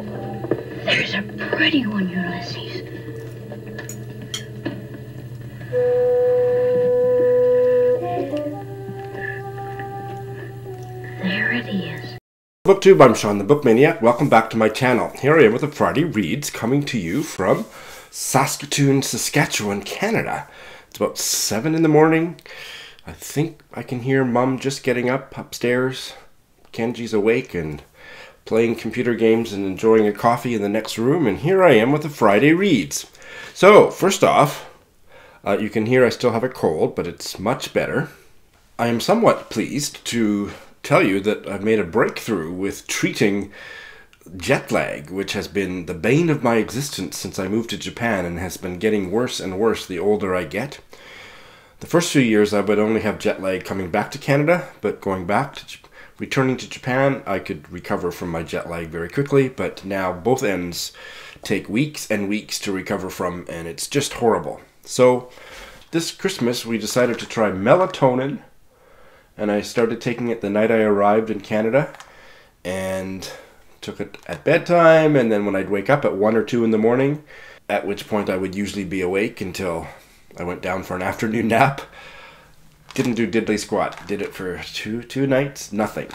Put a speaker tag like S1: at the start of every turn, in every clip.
S1: There's a pretty one, Ulysses. There it is.
S2: BookTube, I'm Sean the Book Maniac. Welcome back to my channel. Here I am with the Friday Reads, coming to you from Saskatoon, Saskatchewan, Canada. It's about 7 in the morning. I think I can hear Mum just getting up upstairs. Kenji's awake and playing computer games and enjoying a coffee in the next room. And here I am with the Friday Reads. So, first off, you can hear I still have a cold, but it's much better. I am somewhat pleased to tell you that I've made a breakthrough with treating jet lag, which has been the bane of my existence since I moved to Japan and has been getting worse and worse the older I get. The first few years I would only have jet lag coming back to Canada, but returning to Japan, I could recover from my jet lag very quickly, but now both ends take weeks and weeks to recover from, and it's just horrible. So this Christmas we decided to try melatonin, and I started taking it the night I arrived in Canada, and took it at bedtime, and then when I'd wake up at 1 or 2 in the morning, at which point I would usually be awake until I went down for an afternoon nap. Didn't do diddly squat. Did it for two nights, nothing.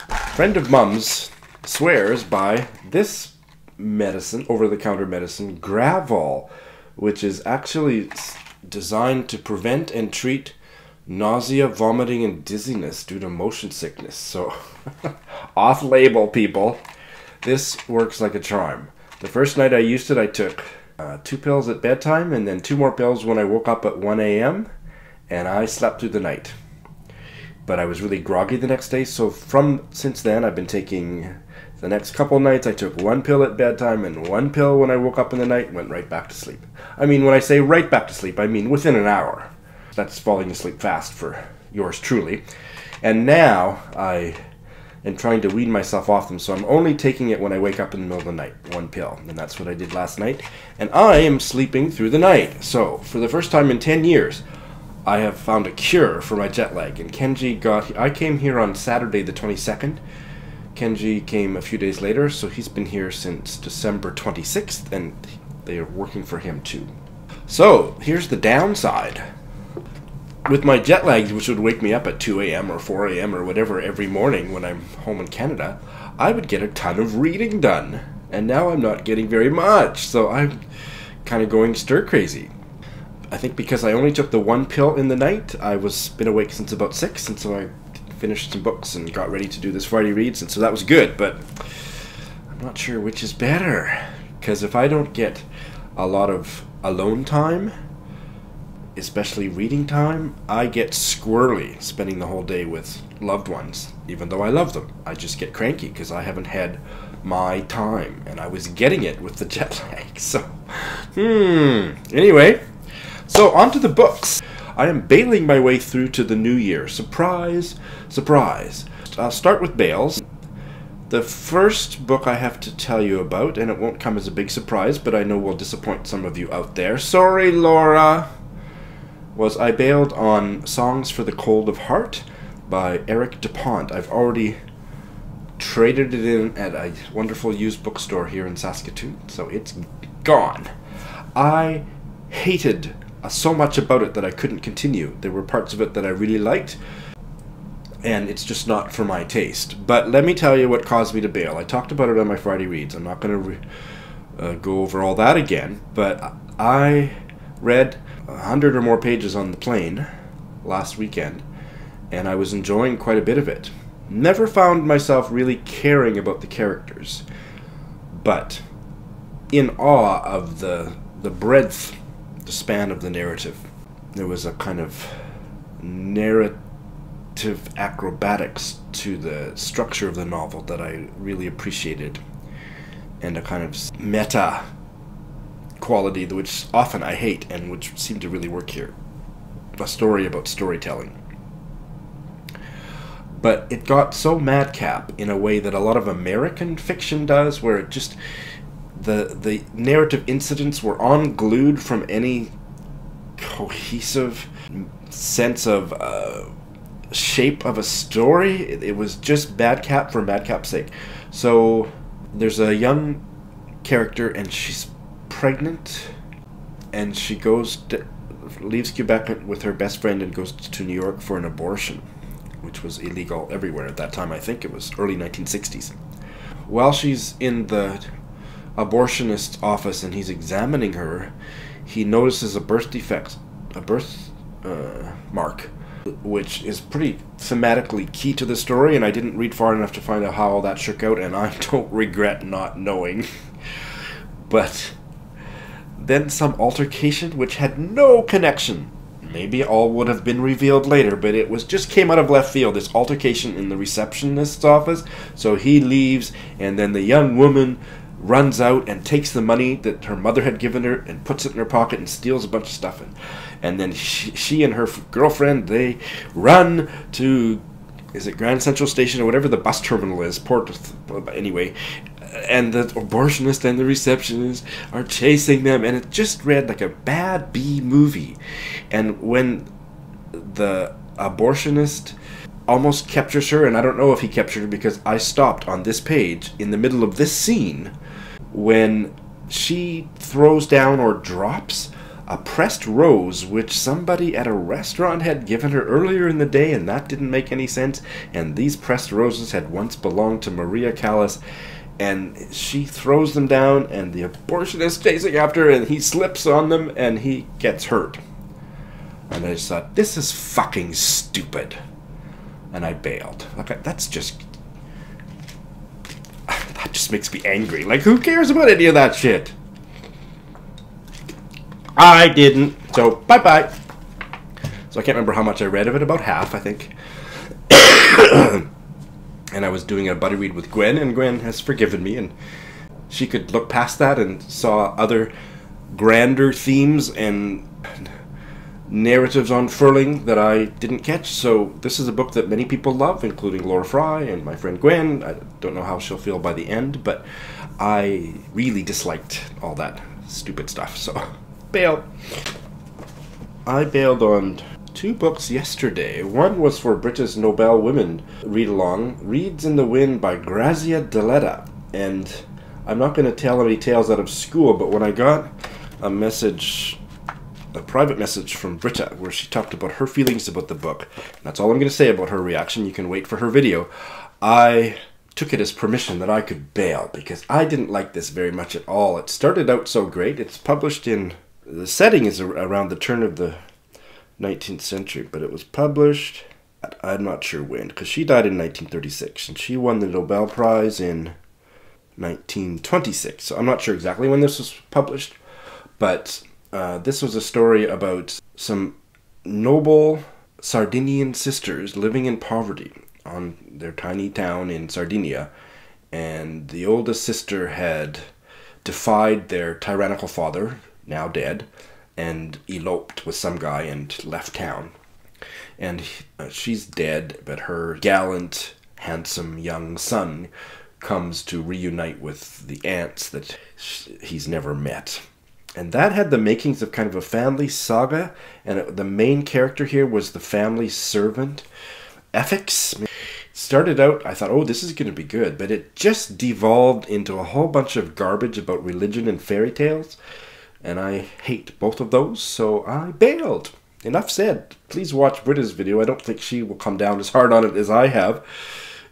S2: A friend of Mum's swears by this medicine, over-the-counter medicine, Gravol, which is actually designed to prevent and treat nausea, vomiting, and dizziness due to motion sickness. So, off-label, people. This works like a charm. The first night I used it, I took 2 pills at bedtime, and then 2 more pills when I woke up at 1 a.m., and I slept through the night. But I was really groggy the next day, so since then I've been taking, the next couple nights I took 1 pill at bedtime and 1 pill when I woke up in the night and went right back to sleep. I mean, when I say right back to sleep, I mean within an hour. That's falling asleep fast for yours truly. And now I am trying to wean myself off them, so I'm only taking it when I wake up in the middle of the night, 1 pill. And that's what I did last night. And I am sleeping through the night. So, for the first time in 10 years, I have found a cure for my jet lag. And I came here on Saturday the 22nd. Kenji came a few days later, so he's been here since December 26th, and they are working for him too. So, here's the downside. With my jet lag, which would wake me up at 2 a.m. or 4 a.m. or whatever every morning when I'm home in Canada, I would get a ton of reading done. And now I'm not getting very much, so I'm kind of going stir-crazy. I think because I only took the 1 pill in the night, I was been awake since about 6, and so I finished some books and got ready to do this Friday Reads, and so that was good, but I'm not sure which is better. Because if I don't get a lot of alone time, especially reading time, I get squirrely spending the whole day with loved ones. Even though I love them, I just get cranky because I haven't had my time, and I was getting it with the jet lag. So, anyway, so on to the books. I am bailing my way through to the new year. Surprise, surprise. I'll start with Bales. The first book I have to tell you about, and it won't come as a big surprise, but I know will disappoint some of you out there. Sorry, Laura. Was I bailed on Songs for the Cold of Heart by Eric DuPont. I've already traded it in at a wonderful used bookstore here in Saskatoon, so it's gone. I hated so much about it that I couldn't continue. There were parts of it that I really liked, and it's just not for my taste. But let me tell you what caused me to bail. I talked about it on my Friday Reads. I'm not going to go over all that again, but I read 100 or more pages on the plane last weekend, and I was enjoying quite a bit of it. Never found myself really caring about the characters, but in awe of the breadth, the span of the narrative. There was a kind of narrative acrobatics to the structure of the novel that I really appreciated, and a kind of meta quality which often I hate and which seemed to really work here. A story about storytelling. But it got so madcap in a way that a lot of American fiction does, where it just, the narrative incidents were unglued from any cohesive sense of shape of a story. It was just madcap for madcap's sake. So there's a young character and she's pregnant, and she leaves Quebec with her best friend and goes to New York for an abortion, which was illegal everywhere at that time. I think it was early 1960s. While she's in the abortionist's office and he's examining her, he notices a birth defect, a birth mark, which is pretty thematically key to the story, and I didn't read far enough to find out how all that shook out, and I don't regret not knowing. But then some altercation which had no connection. Maybe all would have been revealed later, but it just came out of left field, this altercation in the receptionist's office. So he leaves, and then the young woman runs out and takes the money that her mother had given her and puts it in her pocket and steals a bunch of stuff. And then she and her girlfriend, they run to, is it Grand Central Station or whatever the bus terminal is, anyway. And the abortionist and the receptionist are chasing them, and it just read like a bad B movie. And when the abortionist almost captures her, and I don't know if he captured her because I stopped on this page in the middle of this scene, when she throws down or drops a pressed rose which somebody at a restaurant had given her earlier in the day, and that didn't make any sense. And these pressed roses had once belonged to Maria Callas, and she throws them down, and the abortionist chasing after her, and he slips on them and he gets hurt. And I just thought, this is fucking stupid, and I bailed. Like, that just makes me angry. Like, who cares about any of that shit? I didn't. So, bye-bye. So I can't remember how much I read of it. About half, I think. And I was doing a buddy read with Gwen, and Gwen has forgiven me, and she could look past that and saw other grander themes and narratives unfurling that I didn't catch. So this is a book that many people love, including Laura Fry and my friend Gwen. I don't know how she'll feel by the end, but I really disliked all that stupid stuff, so bail. I bailed on 2 books yesterday. One was for Brita's Nobel Women read-along, Reeds in the Wind by Grazia Deledda. And I'm not going to tell any tales out of school, but when I got a message, a private message from Britta, where she talked about her feelings about the book, that's all I'm going to say about her reaction. You can wait for her video. I took it as permission that I could bail, because I didn't like this very much at all. It started out so great. It's published in, the setting is around the turn of the 19th century, but it was published, I'm not sure when, because she died in 1936, and she won the Nobel Prize in 1926, so I'm not sure exactly when this was published, but this was a story about some noble Sardinian sisters living in poverty on their tiny town in Sardinia, and the oldest sister had defied their tyrannical father, now dead, and eloped with some guy and left town. And she's dead, but her gallant, handsome young son comes to reunite with the aunts that he's never met. And that had the makings of kind of a family saga, and the main character here was the family servant, Ethics. Started out, I thought, oh, this is going to be good, but it just devolved into a whole bunch of garbage about religion and fairy tales. And I hate both of those, so I bailed. Enough said. Please watch Britta's video. I don't think she will come down as hard on it as I have.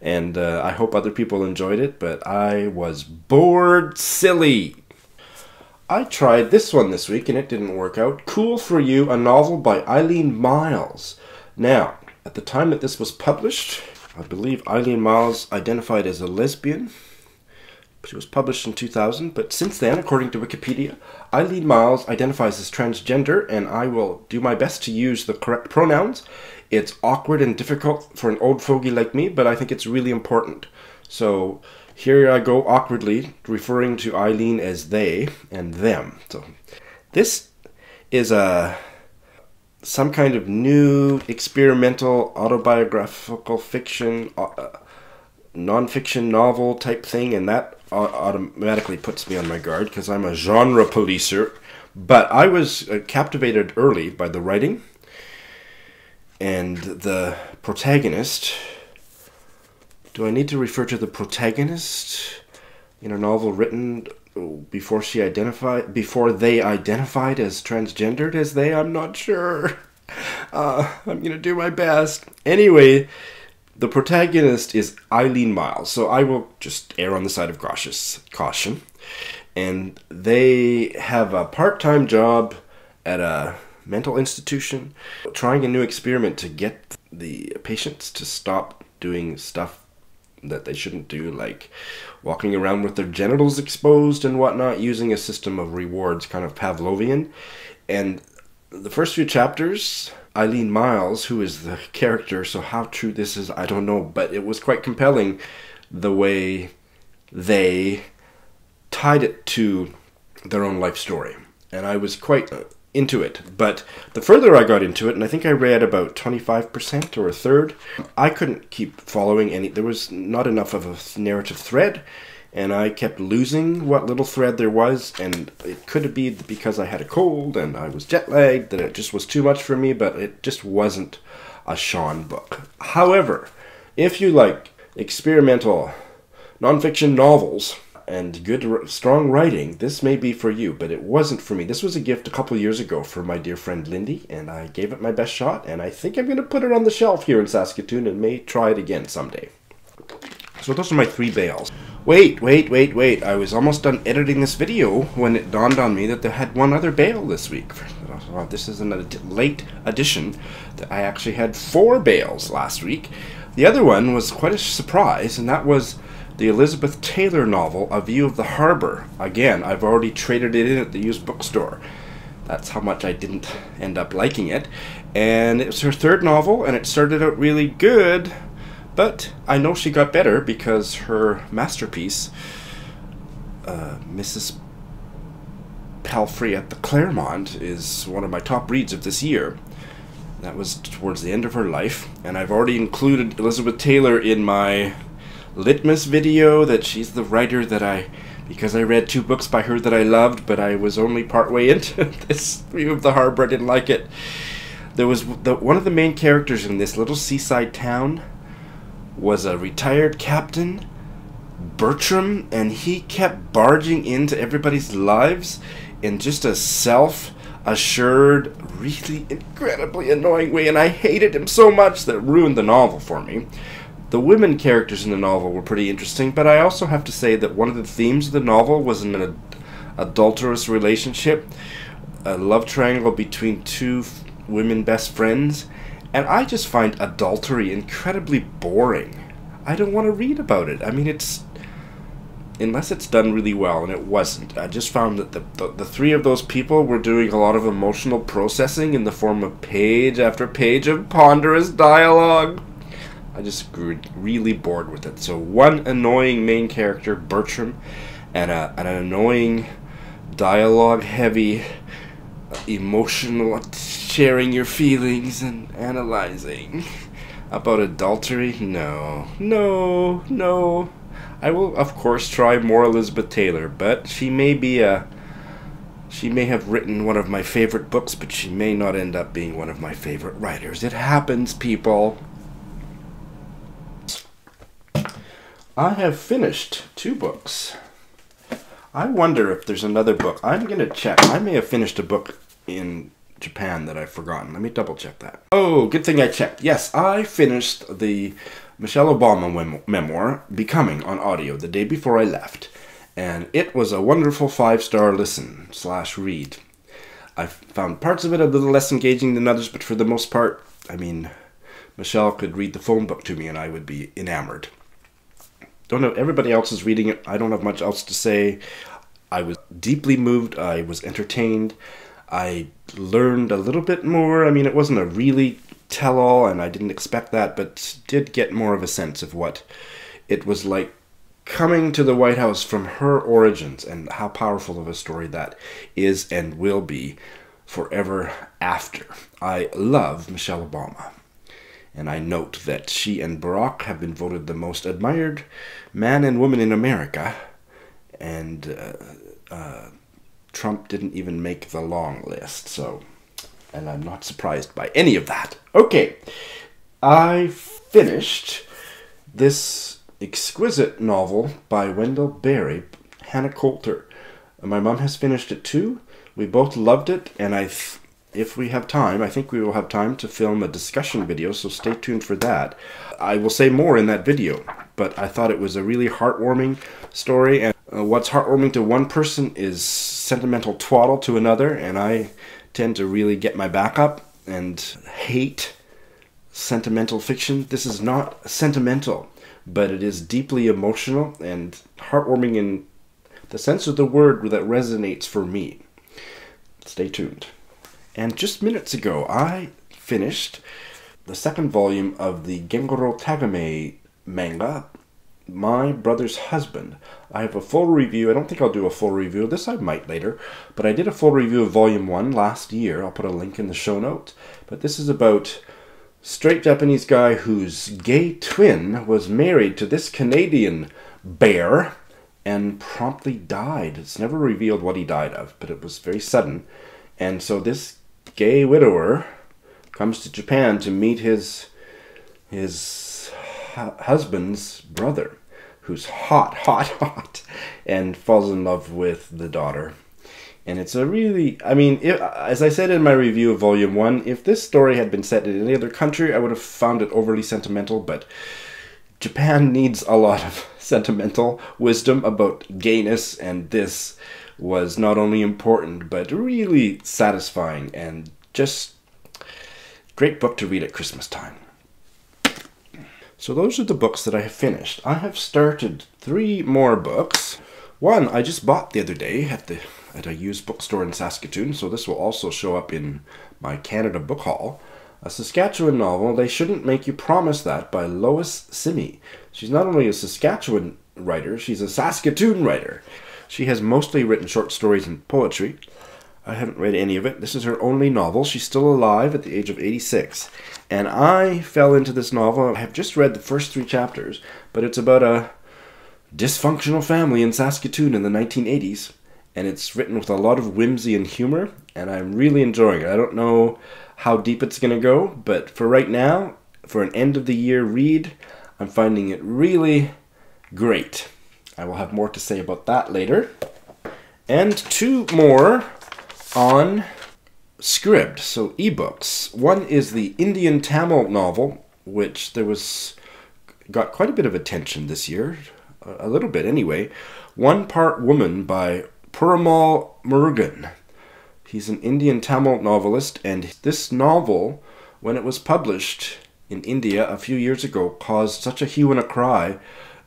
S2: And I hope other people enjoyed it, but I was bored silly. I tried this one this week, and it didn't work out. Cool for You, a novel by Eileen Miles. Now, at the time that this was published, I believe Eileen Miles identified as a lesbian. She was published in 2000, but since then, according to Wikipedia, Eileen Miles identifies as transgender, and I will do my best to use the correct pronouns. It's awkward and difficult for an old fogey like me, but I think it's really important. So here I go awkwardly referring to Eileen as they and them. So this is some kind of new experimental autobiographical fiction, non-fiction novel type thing, and that automatically puts me on my guard because I'm a genre policer. But I was captivated early by the writing and the protagonist. Do I need to refer to the protagonist? in a novel written before they identified as transgendered as they. I'm not sure. I'm gonna do my best. Anyway, the protagonist is Eileen Miles, so I will just err on the side of caution. And they have a part-time job at a mental institution, trying a new experiment to get the patients to stop doing stuff that they shouldn't do, like walking around with their genitals exposed and whatnot, using a system of rewards, kind of Pavlovian. And the first few chapters, Eileen Miles, who is the character, so how true this is, I don't know, but it was quite compelling the way they tied it to their own life story. And I was quite into it. But the further I got into it, and I think I read about 25% or a third, I couldn't keep following any. There was not enough of a narrative thread, and I kept losing what little thread there was, and it could be because I had a cold and I was jet lagged, that it just was too much for me, but it just wasn't a Sean book. However, if you like experimental nonfiction novels and good, strong writing, this may be for you, but it wasn't for me. This was a gift a couple years ago from my dear friend Lindy, and I gave it my best shot, and I think I'm going to put it on the shelf here in Saskatoon and may try it again someday. So those are my 3 bales. Wait. I was almost done editing this video when it dawned on me that they had one other bale this week. This is a late addition. I actually had 4 bales last week. The other one was quite a surprise, and that was the Elizabeth Taylor novel, A View of the Harbor. Again, I've already traded it in at the used bookstore. That's how much I didn't end up liking it. And it was her 3rd novel, and it started out really good, but I know she got better because her masterpiece, Mrs. Palfrey at the Claremont, is one of my top reads of this year. That was towards the end of her life, and I've already included Elizabeth Taylor in my litmus video, that she's the writer that because I read 2 books by her that I loved, but I was only partway into this View of the Harbor. I didn't like it. There was one of the main characters in this little seaside town was a retired captain, Bertram, and he kept barging into everybody's lives in just a self-assured, really incredibly annoying way, and I hated him so much that it ruined the novel for me. The women characters in the novel were pretty interesting, but I also have to say that one of the themes of the novel was an adulterous relationship, a love triangle between 2 women best friends, and I just find adultery incredibly boring. I don't want to read about it. I mean, unless it's done really well, and it wasn't. I just found that the 3 of those people were doing a lot of emotional processing in the form of page after page of ponderous dialogue. I just grew really bored with it. So one annoying main character, Bertram, and an annoying dialogue-heavy, emotional, sharing your feelings and analyzing about adultery. No. I will, of course, try more Elizabeth Taylor, but she may have written one of my favorite books, but she may not end up being one of my favorite writers. It happens, people. I have finished 2 books. I wonder if there's another book. I'm going to check. I may have finished a book in Japan that I've forgotten. Let me double check that. Oh, good thing I checked. Yes, I finished the Michelle Obama memoir, Becoming, on audio the day before I left. And it was a wonderful 5-star listen/read. I found parts of it a little less engaging than others, but for the most part, I mean, Michelle could read the phone book to me and I would be enamored. Don't know, everybody else is reading it. I don't have much else to say. I was deeply moved. I was entertained. I learned a little bit more. I mean, it wasn't a really tell-all, and I didn't expect that, but did get more of a sense of what it was like coming to the White House from her origins, and how powerful of a story that is and will be forever after. I love Michelle Obama. And I note that she and Barack have been voted the most admired man and woman in America. And Trump didn't even make the long list. So, and I'm not surprised by any of that. Okay, I finished this exquisite novel by Wendell Berry, Hannah Coulter. My mom has finished it too. We both loved it, and if we have time, I think we will have time to film a discussion video, so stay tuned for that. I will say more in that video, but I thought it was a really heartwarming story, and what's heartwarming to one person is sentimental twaddle to another, and I tend to really get my back up and hate sentimental fiction. This is not sentimental, but it is deeply emotional and heartwarming in the sense of the word that resonates for me. Stay tuned. And just minutes ago, I finished the second volume of the Gengoro Tagame manga, My Brother's Husband. I have a full review. I don't think I'll do a full review of this. I might later. But I did a full review of Volume 1 last year. I'll put a link in the show notes. But this is about a straight Japanese guy whose gay twin was married to this Canadian bear and promptly died. It's never revealed what he died of, but it was very sudden. And so this gay widower comes to Japan to meet his husband's brother, who's hot, and falls in love with the daughter. And it's a really, I mean, as I said in my review of Volume 1, if this story had been set in any other country, I would have found it overly sentimental, but Japan needs a lot of sentimental wisdom about gayness, and this was not only important, but really satisfying, and just great book to read at Christmas time. So those are the books that I have finished. I have started 3 more books. One I just bought the other day at a used bookstore in Saskatoon, so this will also show up in my Canada book haul. A Saskatchewan novel, They Shouldn't Make You Promise That, by Lois Simi. She's not only a Saskatchewan writer, she's a Saskatoon writer. She has mostly written short stories and poetry. I haven't read any of it. This is her only novel. She's still alive at the age of 86. And I fell into this novel. I have just read the first 3 chapters, but it's about a dysfunctional family in Saskatoon in the 1980s. And it's written with a lot of whimsy and humor, and I'm really enjoying it. I don't know how deep it's going to go, but for right now, for an end-of-the-year read, I'm finding it really great. I will have more to say about that later. And 2 more on Scribd, so ebooks. One is the Indian Tamil novel, which got quite a bit of attention this year, a little bit anyway. One Part Woman by Puramal Murugan. He's an Indian Tamil novelist, and this novel, when it was published in India a few years ago, caused such a hue and a cry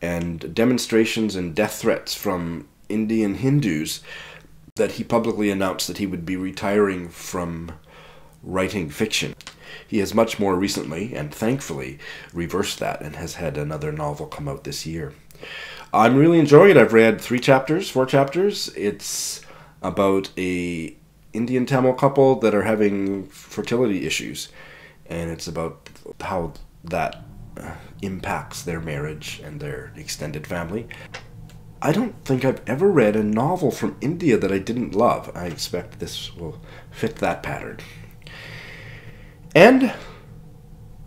S2: and demonstrations and death threats from Indian Hindus that he publicly announced that he would be retiring from writing fiction. He has much more recently, and thankfully, reversed that and has had another novel come out this year. I'm really enjoying it. I've read 4 chapters. It's about a Indian Tamil couple that are having fertility issues, and it's about how that impacts their marriage and their extended family. I don't think I've ever read a novel from India that I didn't love. I expect this will fit that pattern. And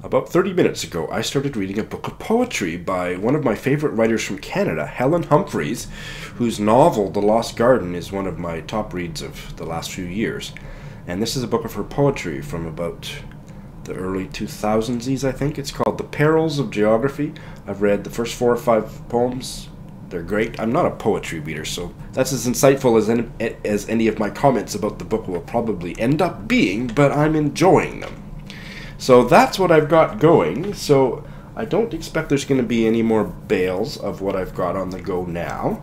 S2: about 30 minutes ago, I started reading a book of poetry by one of my favorite writers from Canada, Helen Humphreys, whose novel, The Lost Garden, is one of my top reads of the last few years. And this is a book of her poetry from about the early 2000s, I think. It's called The Perils of Geography. I've read the first 4 or 5 poems. They're great. I'm not a poetry reader, so that's as insightful as any of my comments about the book will probably end up being, but I'm enjoying them. So that's what I've got going. So I don't expect there's going to be any more bales of what I've got on the go now.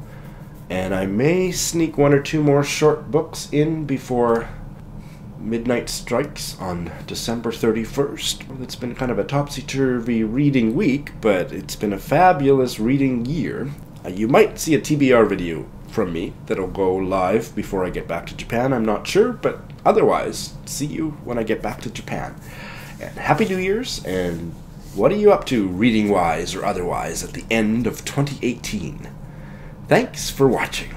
S2: And I may sneak 1 or 2 more short books in before midnight strikes on December 31st. It's been kind of a topsy-turvy reading week, but it's been a fabulous reading year. You might see a TBR video from me that'll go live before I get back to Japan. I'm not sure, but otherwise, see you when I get back to Japan. And Happy New Year's, and what are you up to reading-wise or otherwise at the end of 2018? Thanks for watching.